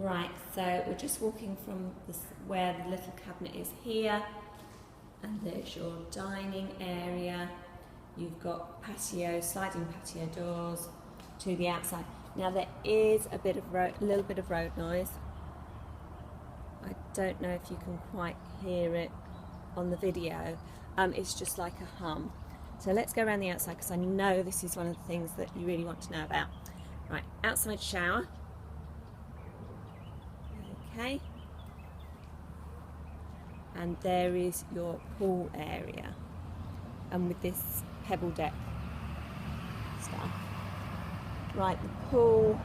Right, so we're just walking from where the little cabinet is here, and there's your dining area. You've got patio, sliding patio doors to the outside. Now there is a little bit of road noise. I don't know if you can quite hear it on the video. It's just like a hum. So let's go around the outside, because I know this is one of the things that you really want to know about. Right, outside shower. Okay. And there is your pool area. And with this pebble deck stuff. Right, the pool.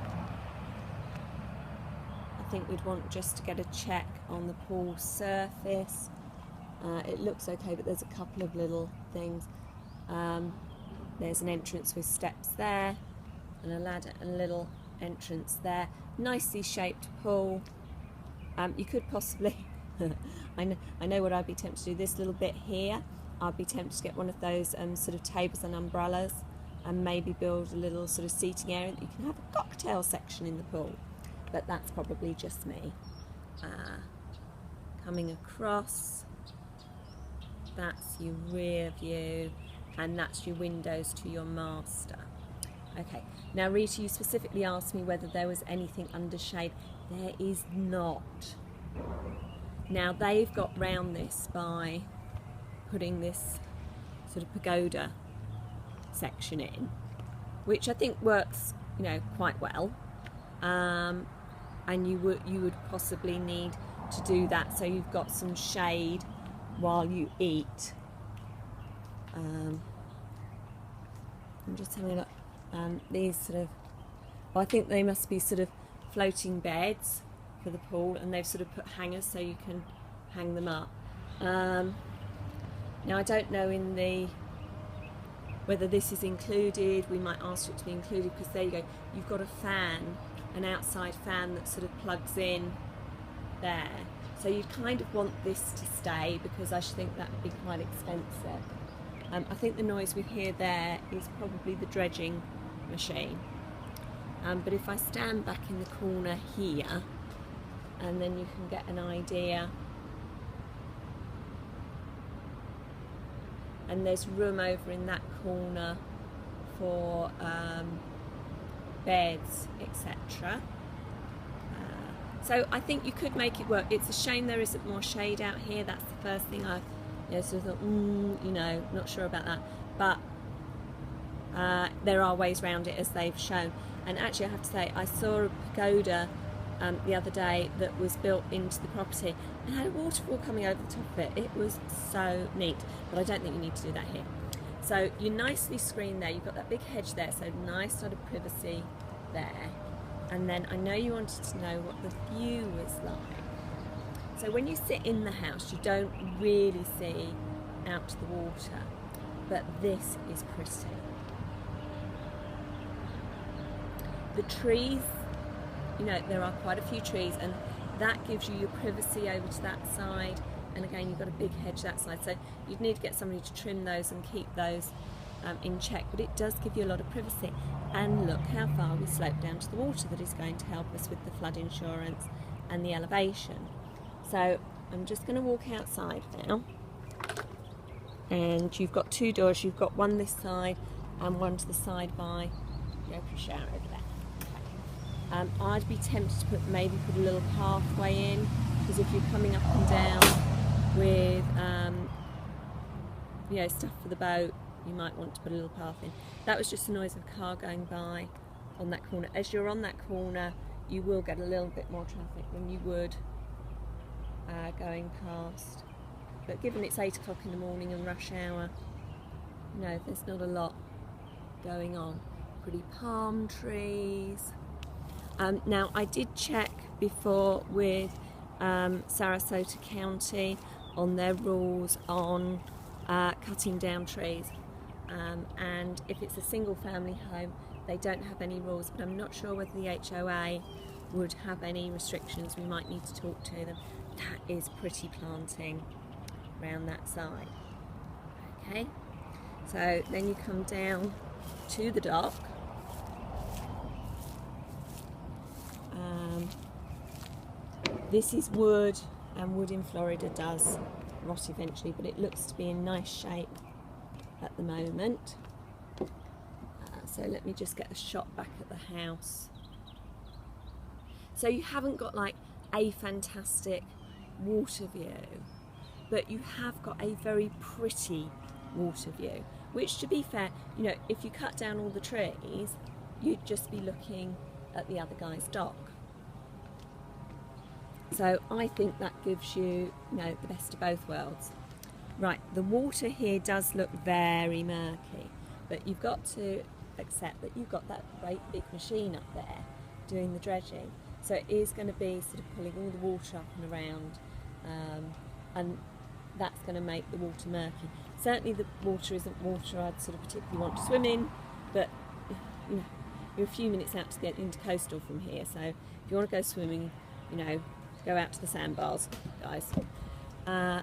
I think we'd want just to get a check on the pool surface. It looks okay, but there's a couple of little things. There's an entrance with steps there, and a ladder and a little entrance there. Nicely shaped pool. You could possibly, I know what I'd be tempted to do, this little bit here, I'd be tempted to get one of those sort of tables and umbrellas, and maybe build a little sort of seating area that you can have a cocktail section in the pool. But that's probably just me. Coming across, that's your rear view, and that's your windows to your master. Okay, now Rita, you specifically asked me whether there was anything under shade. There is not. Now they've got round this by putting this sort of pagoda section in, which I think works, you know, quite well. And you would possibly need to do that so you've got some shade while you eat. I'm just having a look. These sort of, well, I think they must be sort of floating beds for the pool, and they've sort of put hangers so you can hang them up. Now I don't know whether this is included. We might ask it to be included, because there you go, you've got a fan, an outside fan that sort of plugs in there. So you kind of want this to stay, because I should think that would be quite expensive. I think the noise we hear there is probably the dredging machine. But if I stand back in the corner here, and then you can get an idea. And there's room over in that corner for beds, etc. So I think you could make it work. It's a shame there isn't more shade out here. That's the first thing I sort of thought, not sure about that. But there are ways around it, as they've shown. And actually I have to say, I saw a pagoda the other day that was built into the property and had a waterfall coming over the top of it. It was so neat, but I don't think you need to do that here. So you're nicely screened there. You've got that big hedge there, so nice sort of privacy there. And then I know you wanted to know what the view is like. So when you sit in the house, you don't really see out to the water, but this is pretty. The trees, there are quite a few trees, and that gives you your privacy over to that side. And again, you've got a big hedge that side, so you'd need to get somebody to trim those and keep those in check, but it does give you a lot of privacy. And look how far we slope down to the water that is going to help us with the flood insurance and the elevation. So I'm just going to walk outside now, and you've got two doors. You've got one this side and one to the side by the open shower over there. I'd be tempted to maybe put a little pathway in, because if you're coming up and down with stuff for the boat, you might want to put a little path in. That was just the noise of a car going by on that corner. As you're on that corner, you will get a little bit more traffic than you would going past. But given it's 8 o'clock in the morning and rush hour, there's not a lot going on. Pretty palm trees. Now I did check before with Sarasota County on their rules on cutting down trees, and if it's a single family home they don't have any rules, but I'm not sure whether the HOA would have any restrictions. We might need to talk to them. That is pretty planting around that side. Okay, so then you come down to the dock. This is wood, and wood in Florida does rot eventually, but it looks to be in nice shape at the moment. So let me just get a shot back at the house. So you haven't got like a fantastic water view, but you have got a very pretty water view, which, to be fair, you know, if you cut down all the trees, you'd just be looking at the other guy's dock. So I think that gives you, you know, the best of both worlds. Right, the water here does look very murky, but you've got to accept that you've got that great big machine up there doing the dredging. So it is going to be sort of pulling all the water up and around, and that's going to make the water murky. Certainly the water isn't water I'd sort of particularly want to swim in, but you know, you're a few minutes out to the intercoastal from here, so if you want to go swimming, you know, go out to the sandbars, guys.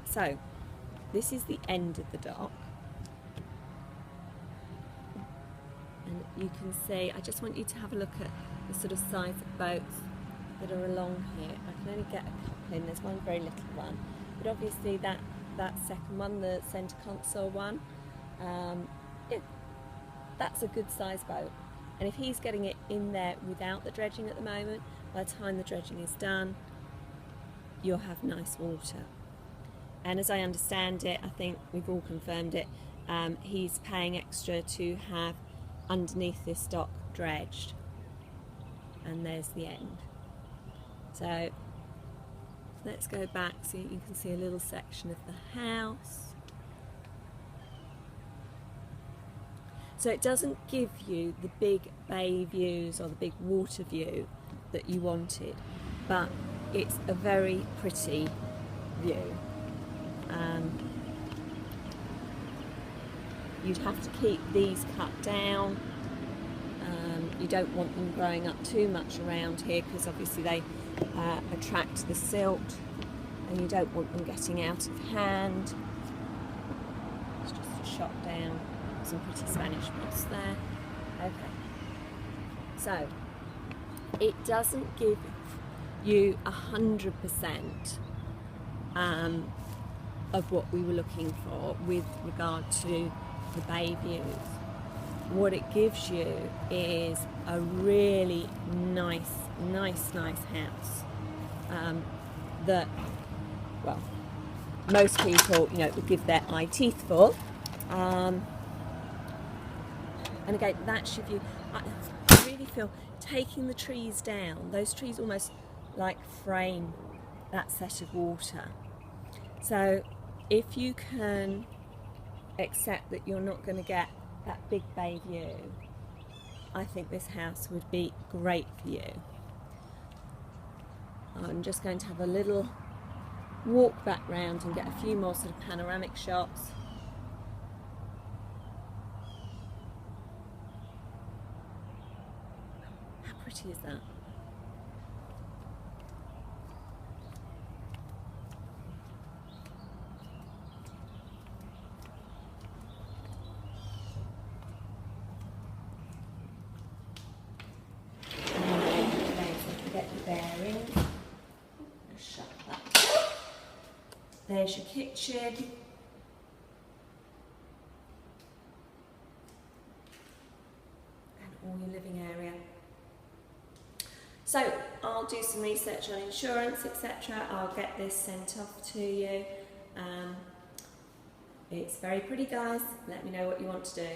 So this is the end of the dock, and you can see, I just want you to have a look at the sort of size of boats that are along here. I can only get a couple in, there's one very little one, but obviously that second one, the centre console one, yeah, that's a good size boat. And if he's getting it in there without the dredging at the moment, by the time the dredging is done, you'll have nice water. And as I understand it, I think we've all confirmed it, he's paying extra to have underneath this dock dredged. And there's the end. So let's go back so you can see a little section of the house. So it doesn't give you the big bay views or the big water view that you wanted, but it's a very pretty view. You'd have to keep these cut down. You don't want them growing up too much around here because obviously they attract the silt, and you don't want them getting out of hand. It's just a shot down, some pretty Spanish moss there. Okay, so it doesn't give you 100% of what we were looking for with regard to the bay views. What it gives you is a really nice house that, well, most people, you know, would give their eye teeth for. And again, that's your view. I really feel taking the trees down, those trees almost like frame that set of water. So if you can accept that you're not going to get that big bay view, I think this house would be great for you. I'm just going to have a little walk back round and get a few more sort of panoramic shots. How pretty is that? There's your kitchen. And all your living area. So I'll do some research on insurance, etc. I'll get this sent off to you. It's very pretty, guys. Let me know what you want to do.